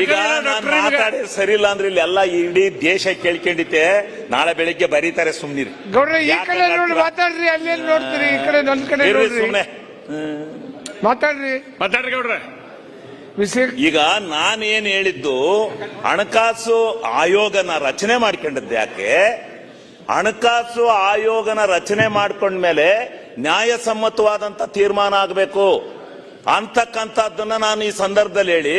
ಈಗ ಮಾತಾಡಿ ಸರಿ ಇಲ್ಲ ಅಂದ್ರೆ ಇಲ್ಲಿ ಎಲ್ಲ ಇಡೀ ದೇಶ ಕೇಳ್ಕೊಂಡಿತ್ತೆ. ನಾಳೆ ಬೆಳಿಗ್ಗೆ ಬರೀತಾರೆ. ಸುಮ್ನಿರಿ ಗೌಡ್ರೆ, ಈ ಕಡೆ ನೋಡಿ ಮಾತಾಡ್ರಿ, ಅಲ್ಲಿ ನೋಡ್ತೀರಿ, ಈ ಕಡೆ ನನ್ನ ಕಡೆ ಸುಮ್ನೆ ಮಾತಾಡ್ರಿ ಗೌಡ್ರೆ. ಈಗ ನಾನೇನ್ ಹೇಳಿದ್ದು, ಹಣಕಾಸು ಆಯೋಗನ ರಚನೆ ಮಾಡ್ಕೊಂಡಿದ್ದೆ ಯಾಕೆ? ಹಣಕಾಸು ಆಯೋಗನ ರಚನೆ ಮಾಡ್ಕೊಂಡ್ಮೇಲೆ ನ್ಯಾಯಸಮ್ಮತವಾದಂತ ತೀರ್ಮಾನ ಆಗಬೇಕು ಅಂತಕ್ಕಂಥದ್ದನ್ನ ನಾನು ಈ ಸಂದರ್ಭದಲ್ಲಿ ಹೇಳಿ,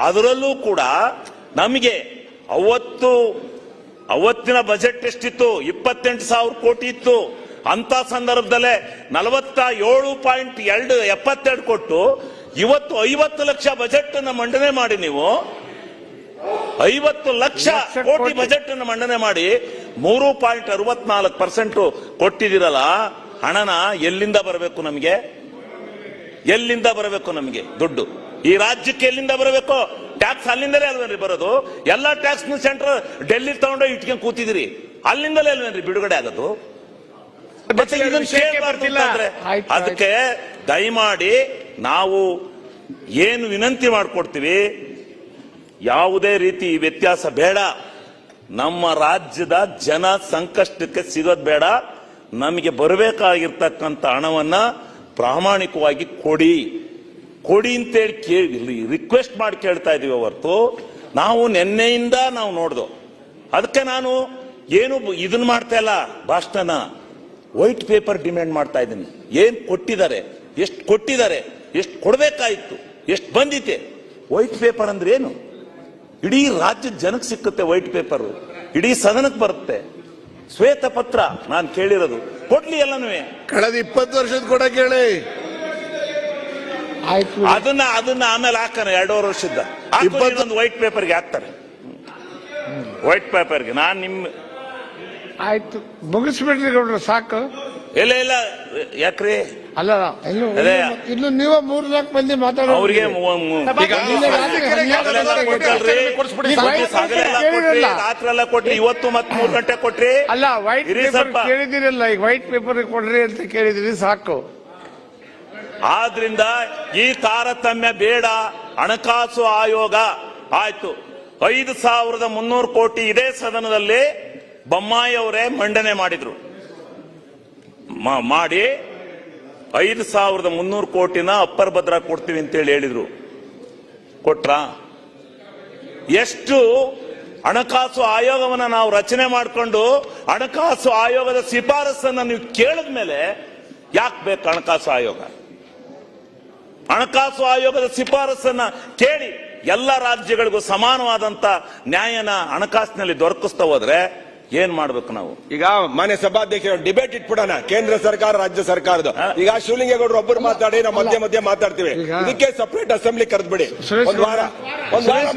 ಅದರಲ್ಲೂ ಕೂಡ ನಮಗೆ ಅವತ್ತಿನ ಬಜೆಟ್ ಎಷ್ಟಿತ್ತು? 28,000 ಕೋಟಿ ಇತ್ತು. ಅಂತ ಸಂದರ್ಭದಲ್ಲೇ 47.72 ಕೊಟ್ಟು ಇವತ್ತು 50 ಲಕ್ಷ ಬಜೆಟ್ ಅನ್ನು ಮಂಡನೆ ಮಾಡಿ, ನೀವು 50 ಲಕ್ಷ ಕೋಟಿ ಬಜೆಟ್ ಅನ್ನು ಮಂಡನೆ ಮಾಡಿ 3.64% ಕೊಟ್ಟಿದ್ದೀರಲ್ಲ. ಹಣನ ಎಲ್ಲಿಂದ ಬರಬೇಕು ನಮಗೆ? ಎಲ್ಲಿಂದ ಬರಬೇಕು ನಮಗೆ ದುಡ್ಡು? ಈ ರಾಜ್ಯಕ್ಕೆ ಎಲ್ಲಿಂದ ಬರಬೇಕು? ಟ್ಯಾಕ್ಸ್ ಅಲ್ಲಿಂದಲೇ ಅಲ್ವೇನ್ರಿ ಬರೋದು? ಎಲ್ಲ ಟ್ಯಾಕ್ಸ್ ಸೆಂಟ್ರಲ್ ಡೆಲ್ಲಿ ತಗೊಂಡು ಇಟ್ಕೊಂಡು ಕೂತಿದಿರಿ, ಅಲ್ಲಿಂದಲೇ ಅಲ್ವೇನ್ರಿ ಬಿಡುಗಡೆ ಆಗೋದು? ಅದಕ್ಕೆ ದಯಮಾಡಿ ನಾವು ಏನು ವಿನಂತಿ ಮಾಡ್ಕೊಡ್ತೀವಿ, ಯಾವುದೇ ರೀತಿ ವ್ಯತ್ಯಾಸ ಬೇಡ. ನಮ್ಮ ರಾಜ್ಯದ ಜನ ಸಂಕಷ್ಟಕ್ಕೆ ಸಿಗೋದು ಬೇಡ. ನಮಗೆ ಬರಬೇಕಾಗಿರ್ತಕ್ಕಂಥ ಹಣವನ್ನ ಪ್ರಾಮಾಣಿಕವಾಗಿ ಕೊಡಿ ಅಂತೇಳಿ ರಿಕ್ವೆಸ್ಟ್ ಮಾಡಿ ಕೇಳ್ತಾ ಇದೀವಿ ಹೊರತು ನಾವು ನಿನ್ನೆಯಿಂದ ನಾವು ನೋಡ್ದು. ಅದಕ್ಕೆ ನಾನು ಏನು ಇದನ್ನ ಮಾಡ್ತಾ ಇಲ್ಲ, ಭಾಷಣ ವೈಟ್ ಪೇಪರ್ ಡಿಮ್ಯಾಂಡ್ ಮಾಡ್ತಾ ಇದ್ದೀನಿ. ಏನ್ ಕೊಟ್ಟಿದ್ದಾರೆ, ಎಷ್ಟು ಕೊಟ್ಟಿದ್ದಾರೆ, ಎಷ್ಟು ಕೊಡ್ಬೇಕಾಯ್ತು, ಎಷ್ಟು ಬಂದಿದೆ? ವೈಟ್ ಪೇಪರ್ ಅಂದ್ರೆ ಏನು? ಇಡೀ ರಾಜ್ಯದ ಜನಕ್ಕೆ ಸಿಕ್ಕುತ್ತೆ ವೈಟ್ ಪೇಪರ್, ಇಡೀ ಸದನಕ್ಕೆ ಬರುತ್ತೆ. ಶ್ವೇತ ಪತ್ರ ನಾನು ಕೇಳಿರೋದು ಕೊಡ್ಲಿ ಎಲ್ಲನೂ. ಕಳೆದ 20 ವರ್ಷದ ಕೊಡಕ್ಕೆ ಹೇಳಿ, ಅದನ್ನ ಆಮೇಲೆ ಹಾಕೋಣ. 2.5 ವರ್ಷದ ಇನ್ನೊಂದು ವೈಟ್ ಪೇಪರ್ಗೆ ಹಾಕ್ತಾರೆ. ವೈಟ್ ಪೇಪರ್ಗೆ ನಾನು ಆಯ್ತು ಮುಗಿಸ್ಬಿಡ್ರಿ ಗೌಡ್ರ, ಸಾಕು. ಇಲ್ಲ ಯಾಕ್ರಿ? ಅಲ್ಲ ಇನ್ನು ನೀವು 3-4 ಮಂದಿ ಮಾತಾಡೋ ಅವ್ರಿಗೆ ರಾತ್ರೆಲ್ಲ ಕೊಟ್ರಿ, ಇವತ್ತು ಮತ್ತೆ 3 ಗಂಟೆ ಕೊಟ್ರಿ. ಅಲ್ಲ ವೈಟ್ ಪೇಪರ್ ಕೇಳಿದಿರಲ್ಲ, ಈಗ ವೈಟ್ ಪೇಪರ್ ಕೊಡ್ರಿ ಅಂತ ಕೇಳಿದಿರಿ, ಸಾಕು. ಆದ್ರಿಂದ ಈ ತಾರತಮ್ಯ ಬೇಡ. ಹಣಕಾಸು ಆಯೋಗ ಆಯ್ತು 5,300 ಕೋಟಿ ಇದೇ ಸದನದಲ್ಲಿ ಬೊಮ್ಮಾಯಿ ಅವರೇ ಮಂಡನೆ ಮಾಡಿದ್ರು. ಮಾಡಿ 5,300 ಕೋಟಿನ ಅಪ್ಪರ್ ಭದ್ರಾ ಕೊಡ್ತೀವಿ ಅಂತೇಳಿ ಹೇಳಿದ್ರು. ಕೊಟ್ರ? ಎಷ್ಟು ಹಣಕಾಸು ಆಯೋಗವನ್ನ ನಾವು ರಚನೆ ಮಾಡಿಕೊಂಡು ಹಣಕಾಸು ಆಯೋಗದ ಶಿಫಾರಸನ್ನ ನೀವು ಕೇಳಿದ ಮೇಲೆ ಯಾಕೆ ಬೇಕು ಹಣಕಾಸು ಆಯೋಗ? ಹಣಕಾಸು ಆಯೋಗದ ಶಿಫಾರಸನ್ನ ಕೇಳಿ ಎಲ್ಲ ರಾಜ್ಯಗಳಿಗೂ ಸಮಾನವಾದಂತ ನ್ಯಾಯನ ಹಣಕಾಸಿನಲ್ಲಿ ದೊರಕಿಸ್ತಾ ಹೋದ್ರೆ ಏನ್ ಮಾಡ್ಬೇಕು ನಾವು? ಈಗ ಮಾನ್ಯ ಸಭಾಧ್ಯಕ್ಷರು ಡಿಬೇಟ್ ಇಟ್ಬಿಡೋಣ, ಕೇಂದ್ರ ಸರ್ಕಾರ ರಾಜ್ಯ ಸರ್ಕಾರದ. ಈಗ ಶಿವಲಿಂಗೇಗೌಡರು ಒಬ್ಬರು ಮಾತಾಡಿ, ನಾವು ಮಧ್ಯೆ ಮಾತಾಡ್ತೀವಿ. ಇದಕ್ಕೆ ಸಪರೇಟ್ ಅಸೆಂಬ್ಲಿ ಕರೆದ್ಬಿಡಿ, ಒಂದ್ ವಾರ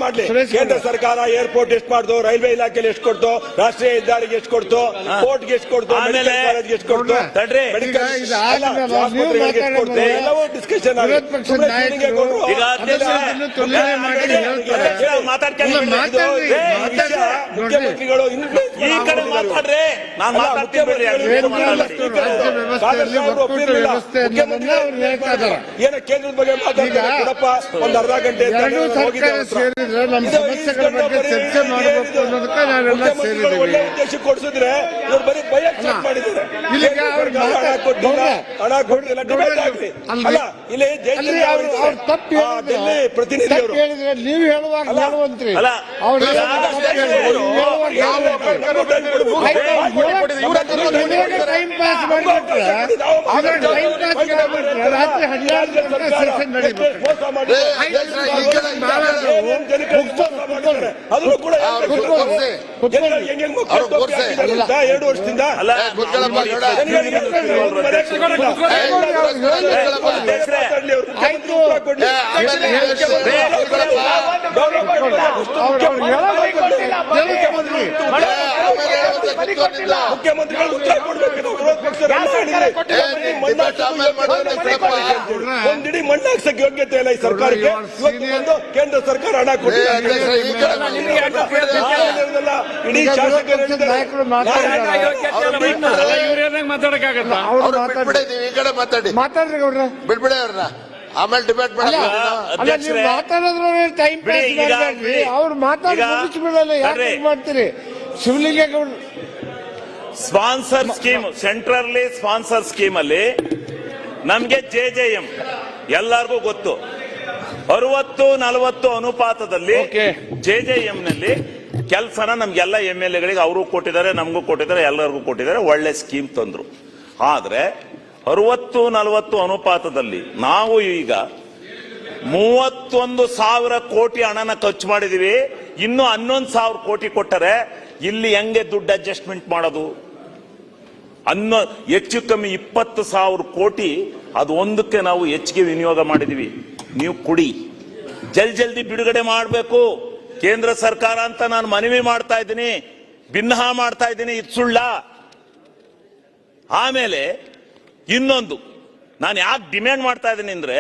ಮಾಡ್ಲಿ. ಕೇಂದ್ರ ಸರ್ಕಾರ ಏರ್ಪೋರ್ಟ್ ಎಷ್ಟು ಮಾಡ್ದು, ರೈಲ್ವೆ ಇಲಾಖೆಯಲ್ಲಿ ಎಷ್ಟು ಕೊಡ್ತು, ರಾಷ್ಟ್ರೀಯ ಹೆದ್ದಾರಿಗೆ ಎಷ್ಟು ಕೊಡ್ತು, ಪೋರ್ಟ್ಗೆ ಎಷ್ಟು ಕೊಡ್ತು, ಕಾಲೇಜ್ಗೆ ಎಷ್ಟು ಕೊಡ್ತು, ಎಲ್ಲವೂ ಡಿಸ್ಕಷನ್ ಮುಖ್ಯಮಂತ್ರಿಗಳು ಕಡೆ ಮಾತಾಡ್ರಿ. ನಾನು ಏನ ಕೇಂದ್ರದ ಬಗ್ಗೆ ಮಾತಾಡ್ತಾರಪ್ಪ, ಒಂದ್ ಅರ್ಧ ಗಂಟೆ ಒಳ್ಳೆ ಉದ್ದೇಶ ಕೊಡ್ಸಿದ್ರೆ ಇವ್ರು ಬರೀ ಭಯ ಮಾಡಿದ್ದಾರೆ. ಹಣ ಕೊಟ್ಟಿಲ್ಲ, ಡಿಬೇಟ್ ಆಗ್ಲಿ. ಅಲ್ಲ ಇಲ್ಲಿ ಡೆಲ್ಲಿ ಪ್ರತಿನಿಧಿ ಅವರು ನೀವು ಹೇಳುವಾಗ ಟೈಮ್ ಪಾಸ್ ಮಾಡಿಬಿಟ್ರೆ ರಾತ್ರಿ 12 ಗಂಟೆ ಸೆಷನ್ ನಡೀಬೇಕು. ಅದನ್ನು ಕೂಡ 2 ವರ್ಷದಿಂದ ಮುಖ್ಯಮಂತ್ರಿಗಳು ಉತ್ತರ ಕೊಡಬೇಕು. ಒಂದಿಡೀ ಮಣ್ಣಾಕ್ಸಕ್ಕೆ ಯೋಗ್ಯತೆ ಇಲ್ಲ ಈ ಸರ್ಕಾರಕ್ಕೆ. ಕೇಂದ್ರ ಸರ್ಕಾರ ಹಣ ಕೊಟ್ಟಿಲ್ಲ, ಇಡೀ ಶಾಸಕರು ಮಾತಾಡ್ರಿ ಗೌಡ್ರ, ಬಿಡ್ಬಿಡಿ ಅವ್ರನ್ನ. ಆಮೇಲೆ ಡಿಬೇಟ್ ಅಲ್ಲ ಅಧ್ಯಕ್ಷರೇ, ನೀವು ಮಾತಾಡೋದ್ರಲ್ಲಿ ಟೈಮ್ ಬಿಡಿ, ಪಾಸ್ ಈಗ ಮಾಡಬೇಡ್ರಿ. ಅವ್ರು ಮಾತಾಡಿ ಈಗ ಮುಗಿಸ್ಬಿಡಲ್ಲ, ಯಾಕೆ ಬರ್ರಿ. ಹೀಗ್ ಮಾಡ್ತೀರಿ? Shivalingegowda sponsor scheme, central sponsor scheme ಅಲ್ಲಿ ನಮ್ಗೆ JJM ಎಲ್ಲರಿಗೂ ಗೊತ್ತು, 60-40 ಅನುಪಾತದಲ್ಲಿ JJM ನಲ್ಲಿ ಕೆಲಸನ ನಮ್ಗೆಲ್ಲ MLA ಗಳಿಗೆ ಅವರು ಕೊಟ್ಟಿದ್ದಾರೆ, ನಮಗೂ ಕೊಟ್ಟಿದ್ದಾರೆ, ಎಲ್ಲರಿಗೂ ಕೊಟ್ಟಿದ್ದಾರೆ, ಒಳ್ಳೆ ಸ್ಕೀಮ್ ತಂದ್ರು. ಆದ್ರೆ 60-40 ಅನುಪಾತದಲ್ಲಿ ನಾವು ಈಗ 31,000 ಕೋಟಿ ಹಣನ ಖರ್ಚು ಮಾಡಿದೀವಿ. ಇನ್ನು 11,000 ಕೋಟಿ ಕೊಟ್ಟರೆ ಇಲ್ಲಿ ಹೆಂಗೆ ದುಡ್ಡು ಅಡ್ಜಸ್ಟ್ಮೆಂಟ್ ಮಾಡೋದು? ಹೆಚ್ಚು ಕಮ್ಮಿ 20,000 ಕೋಟಿ ಅದು ಒಂದಕ್ಕೆ ನಾವು ಹೆಚ್ಚಿಗೆ ವಿನಿಯೋಗ ಮಾಡಿದೀವಿ. ನೀವು ಕುಡಿ, ಜಲ್ದಿ ಬಿಡುಗಡೆ ಮಾಡಬೇಕು ಕೇಂದ್ರ ಸರ್ಕಾರ ಅಂತ ನಾನು ಮನವಿ ಮಾಡ್ತಾ ಇದ್ದೀನಿ, ಭಿನ್ನ ಮಾಡ್ತಾ ಇದ್ದೀನಿ. ಇದು ಸುಳ್ಳ? ಆಮೇಲೆ ಇನ್ನೊಂದು ನಾನು ಯಾಕೆ ಡಿಮ್ಯಾಂಡ್ ಮಾಡ್ತಾ ಇದ್ದೀನಿ ಅಂದ್ರೆ,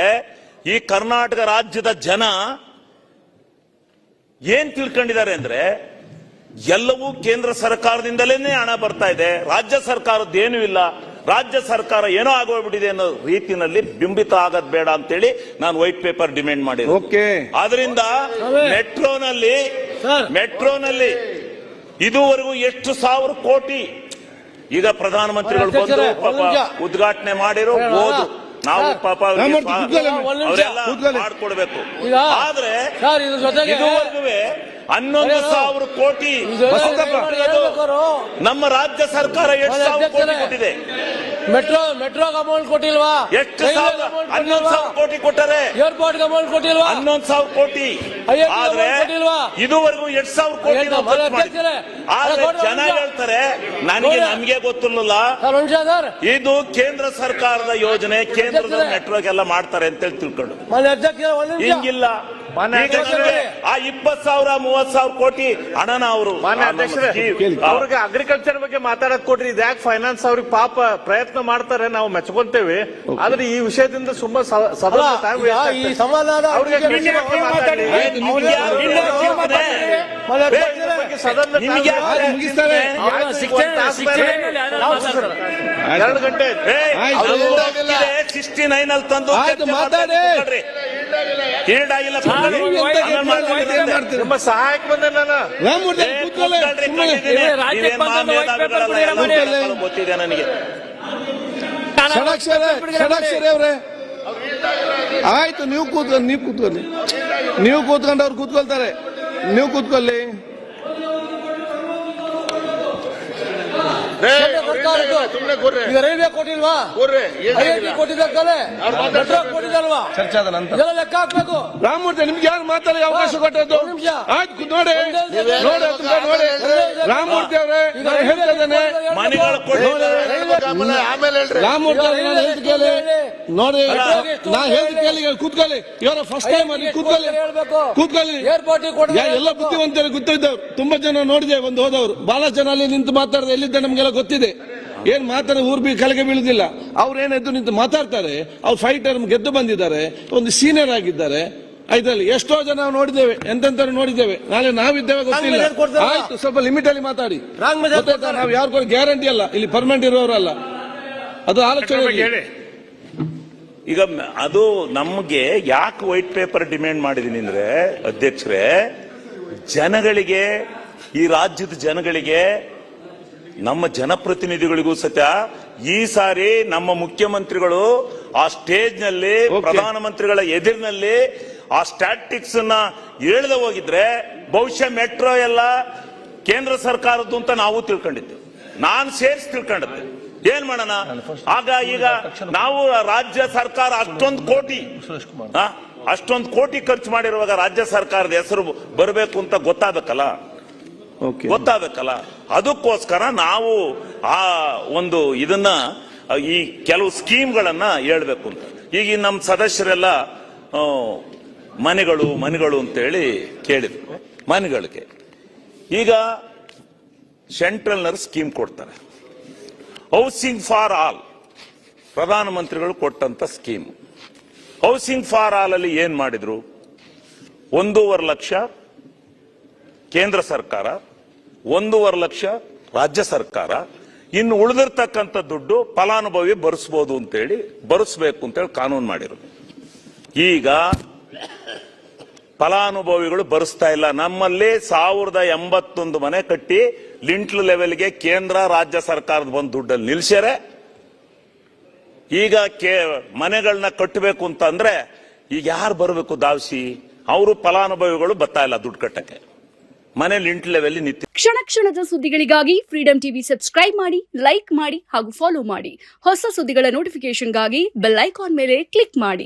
ಈ ಕರ್ನಾಟಕ ರಾಜ್ಯದ ಜನ ಏನ್ ತಿಳ್ಕೊಂಡಿದ್ದಾರೆ ಅಂದ್ರೆ, ಎಲ್ಲವೂ ಕೇಂದ್ರ ಸರ್ಕಾರದಿಂದಲೇ ಹಣ ಬರ್ತಾ ಇದೆ, ರಾಜ್ಯ ಸರ್ಕಾರದ್ದೇನೂ ಇಲ್ಲ, ರಾಜ್ಯ ಸರ್ಕಾರ ಏನೋ ಆಗೋಗ್ಬಿಟ್ಟಿದೆ ಅನ್ನೋ ರೀತಿಯಲ್ಲಿ ಬಿಂಬಿತ ಆಗದ್ ಬೇಡ ಅಂತೇಳಿ ನಾನು ವೈಟ್ ಪೇಪರ್ ಡಿಮ್ಯಾಂಡ್ ಮಾಡಿದ್ದೆ. ಆದ್ರಿಂದ ಮೆಟ್ರೋನಲ್ಲಿ ಇದುವರೆಗೂ ಎಷ್ಟು 1,000 ಕೋಟಿ ಈಗ ಪ್ರಧಾನಮಂತ್ರಿಗಳು ಬಂದು ಪಾಪ ಉದ್ಘಾಟನೆ ಮಾಡಿರೋ ಓದು, ನಾವು ಪಾಪ ಅವರೆಲ್ಲ ಮಾಡ್ಕೊಡ್ಬೇಕು. ಆದ್ರೆ ಇದುವರೆಗೂ 11,000 ಕೋಟಿ ನಮ್ಮ ರಾಜ್ಯ ಸರ್ಕಾರ 8,000 ಕೋಟಿ ಕೊಟ್ಟಿದೆ. Metro amount ಕೊಟ್ಟಿಲ್ವಾ? 11,000 ಕೋಟಿ ಕೊಟ್ಟರೆ ಏರ್ಪೋರ್ಟ್ ಅಮೌಂಟ್ ಕೊಟ್ಟಿಲ್ವಾ? 11,000 ಕೋಟಿ. ಆದ್ರೆ ಇದುವರೆಗೂ 8,000 ಕೋಟಿ ನಾವು ಖರ್ಚು ಮಾಡಿದ್ದೀವಿ. ಆದ್ರೆ ಜನ ಹೇಳ್ತಾರೆ ನಮ್ಗೆ ಗೊತ್ತಿರಲಿಲ್ಲ, ಇದು ಕೇಂದ್ರ ಸರ್ಕಾರದ ಯೋಜನೆ, ಕೇಂದ್ರದ ಮೆಟ್ರೋಗೆಲ್ಲ ಮಾಡ್ತಾರೆ ಅಂತ ತಿಳ್ಕೊಂಡು. ಹಿಂಗಿಲ್ಲ. ಆ 20,000 30,000 ಕೋಟಿ ಹಣನ ಅವರು ಅವ್ರಿಗೆ ಅಗ್ರಿಕಲ್ಚರ್ ಬಗ್ಗೆ ಮಾತಾಡಕ್ ಕೊಟ್ರಿ, ಇದ್ಯಾಕ್ ಫೈನಾನ್ಸ್ ಅವ್ರಿಗೆ ಪಾಪ ಪ್ರಯತ್ನ ಮಾಡ್ತಾರೆ, ನಾವು ಮೆಚ್ಕೊಂತೇವೆ. ಆದ್ರೆ ಈ ವಿಷಯದಿಂದ ತುಂಬಾ ಎರಡು ಗಂಟೆ 69 ಅಲ್ಲಿ ತಂದು ನಿಮ್ಮ ಸಹಾಯಕ್ಕೆ ಬಂದೆ ನಾನು. ಗೊತ್ತಿದೆ ನನಗೆ. ಆಯ್ತು, ನೀವು ಕೂತ್ಕೊಳ್ಳಿ, ನೀವು ಕೂತ್ಕೊಂಡು ಅವ್ರು ಕೂತ್ಕೊಳ್ತಾರೆ, ನೀವು ಕೂತ್ಕೊಳ್ಳಿ. ರೈಲ್ವೆ ಕೊಟ್ಟಿಲ್ವಾ? ಕೊಟ್ಟಿದ್ದಲ್ವಾ? ಚರ್ಚಾದ ನಂತರ ಲೆಕ್ಕ ಹಾಕ್ಬೇಕು. ರಾಮಮೂರ್ತಿ, ನಿಮ್ಗೆ ಯಾರು ಮಾತಾಡಿ ಅವಕಾಶ ಕೊಟ್ಟದ್ದು? ಆಯ್ತು, ನೋಡಿ ರಾಮಮೂರ್ತಿ ಅವರೇ, ನಾನು ಹೇಳ್ತಾ ಇದ್ದೇನೆ, ರಾಮಮೂರ್ತಿ ಅವರೇ, ನಾನು ಹೇಳ್ತ ಕೇಳಿ, ನೋಡಿ ನಾ ಹೇಳ್ತ ಕೇಳಿ, ಕೂತ್ಕೊಳ್ಳಿ. ಇವರ ಫಸ್ಟ್ ಟೈಮ್ ಅಲ್ಲಿ ಕೂತ್ಕೊಳ್ಳಿ. ಎಲ್ಲ ಬುದ್ಧಿವಂತರು ಗೊತ್ತಿದ್ದವ್ರು, ತುಂಬಾ ಜನ ನೋಡಿದೆ, ಒಂದು ಹೋದವರು, ಬಹಳ ಜನ ಅಲ್ಲಿ ನಿಂತು ಮಾತಾಡಿದೆ, ಎಲ್ಲಿದ್ದ ನಮ್ಗೆಲ್ಲ ಗೊತ್ತಿದೆ. ಏನ್ ಮಾತಾಡ ಊರ್ ಬಿ ಕಲೆಗೆ ಬೀಳುದಿಲ್ಲ. ಅವ್ರು ಏನೆದ್ದು ನಿಂತು ಮಾತಾಡ್ತಾರೆ, ಅವ್ರು ಫೈಟರ್ ಗೆದ್ದು ಬಂದಿದ್ದಾರೆ, ಒಂದು ಸೀನಿಯರ್ ಆಗಿದ್ದಾರೆ. ಇದರಲ್ಲಿ ಎಷ್ಟೋ ಜನ ನಾವು ನೋಡಿದ್ದೇವೆ, ಎಂತೆಂತರು ನೋಡಿದ್ದೇವೆ. ನಾಳೆ ನಾವಿದ್ದೇವೆ ಗೊತ್ತಿಲ್ಲ. ಆಯ್ತು, ಸ್ವಲ್ಪ ಲಿಮಿಟ್ ಅಲ್ಲಿ ಮಾತಾಡಿ. ನಾವು ಯಾರು ಕೂಡ ಗ್ಯಾರಂಟಿ ಅಲ್ಲ, ಇಲ್ಲಿ ಪರ್ಮನೆಂಟ್ ಇರೋರಲ್ಲ, ಅದು ಆಲೋಚನೆ. ಈಗ ಅದು ನಮ್ಗೆ ಯಾಕೆ ವೈಟ್ ಪೇಪರ್ ಡಿಮ್ಯಾಂಡ್ ಮಾಡಿದೀನಿ ಅಂದ್ರೆ, ಅಧ್ಯಕ್ಷರೇ, ಜನಗಳಿಗೆ, ಈ ರಾಜ್ಯದ ಜನಗಳಿಗೆ, ನಮ್ಮ ಜನಪ್ರತಿನಿಧಿಗಳಿಗೂ ಸತ್ಯ ಈ ಸಾರಿ ನಮ್ಮ ಮುಖ್ಯಮಂತ್ರಿಗಳು ಆ ಸ್ಟೇಜ್ ನಲ್ಲಿ, ಪ್ರಧಾನಮಂತ್ರಿಗಳ ಎದುರಿನಲ್ಲಿ ಆ ಸ್ಟ್ಯಾಟಿಕ್ಸ್ ನ ಹೇಳ್ದೆ ಹೋಗಿದ್ರೆ ಬಹುಶಃ ಮೆಟ್ರೋ ಎಲ್ಲ ಕೇಂದ್ರ ಸರ್ಕಾರದ್ದು ಅಂತ ನಾವು ತಿಳ್ಕೊಂಡಿದ್ದೇವೆ, ನಾನು ಸೇರಿಸಿ ತಿಳ್ಕೊಂಡಿದ್ದೆ. ಏನ್ ಮಾಡೋಣ ಆಗ? ಈಗ ನಾವು ರಾಜ್ಯ ಸರ್ಕಾರ ಅಷ್ಟೊಂದು ಕೋಟಿ ಖರ್ಚು ಮಾಡಿರುವಾಗ ರಾಜ್ಯ ಸರ್ಕಾರದ ಹೆಸರು ಬರಬೇಕು ಅಂತ ಗೊತ್ತಾಗಬೇಕಲ್ಲ. ಅದಕ್ಕೋಸ್ಕರ ನಾವು ಆ ಒಂದು ಇದನ್ನ, ಈ ಕೆಲವು ಸ್ಕೀಮ್ಗಳನ್ನ ಹೇಳ್ಬೇಕು ಅಂತ. ಈಗ ನಮ್ಮ ಸದಸ್ಯರೆಲ್ಲ ಮನೆಗಳು ಅಂತೇಳಿ ಕೇಳಿದ್ರು. ಮನೆಗಳಿಗೆ ಈಗ ಸೆಂಟ್ರಲ್ ಸ್ಕೀಮ್ ಕೊಡ್ತಾರೆ, ಹೌಸಿಂಗ್ ಫಾರ್ ಆಲ್, ಪ್ರಧಾನಮಂತ್ರಿಗಳು ಕೊಟ್ಟಂತ ಸ್ಕೀಮ್. ಹೌಸಿಂಗ್ ಫಾರ್ ಆಲ್ ಅಲ್ಲಿ ಏನ್ ಮಾಡಿದ್ರು? 1.5 ಲಕ್ಷ ಕೇಂದ್ರ ಸರ್ಕಾರ, 1.5 ಲಕ್ಷ ರಾಜ್ಯ ಸರ್ಕಾರ, ಇನ್ನು ಉಳಿದಿರ್ತಕ್ಕಂಥ ದುಡ್ಡು ಫಲಾನುಭವಿ ಬರೆಸಬಹುದು ಅಂತೇಳಿ, ಬರೆಸಬೇಕು ಅಂತೇಳಿ ಕಾನೂನು ಮಾಡಿರು. ಈಗ ಫಲಾನುಭವಿಗಳು ಬರೆಸ್ತಾ ಇಲ್ಲ. ನಮ್ಮಲ್ಲಿ 1081 ಮನೆ ಕಟ್ಟಿ ಲಿಂಟ್ಲ್ ಲೆವೆಲ್ಗೆ ಕೇಂದ್ರ ರಾಜ್ಯ ಸರ್ಕಾರದ ಬಂದು ದುಡ್ಡಲ್ಲಿ ನಿಲ್ಸ್ಯಾರೆ. ಈಗ ಮನೆಗಳನ್ನ ಕಟ್ಟಬೇಕು ಅಂತಂದ್ರೆ ಈಗ ಯಾರು ಬರಬೇಕು ದಾವಸಿ? ಅವರು ಫಲಾನುಭವಿಗಳು ಬರ್ತಾ ಇಲ್ಲ ದುಡ್ಡು ಕಟ್ಟಕ್ಕೆ. ಮನೆ ಲಿಂಟ್ಲ್ ಲೆವೆಲ್ ನಿಂತಿ. ಕ್ಷಣ ಕ್ಷಣದ ಸುದ್ದಿಗಳಿಗಾಗಿ ಫ್ರೀಡಂ ಟಿವಿ ಸಬ್ಸ್ಕ್ರೈಬ್ ಮಾಡಿ, ಲೈಕ್ ಮಾಡಿ ಹಾಗೂ ಫಾಲೋ ಮಾಡಿ. ಹೊಸ ಸುದ್ದಿಗಳ ನೋಟಿಫಿಕೇಶನ್ಗಾಗಿ ಬೆಲ್ ಐಕಾನ್ ಮೇಲೆ ಕ್ಲಿಕ್ ಮಾಡಿ.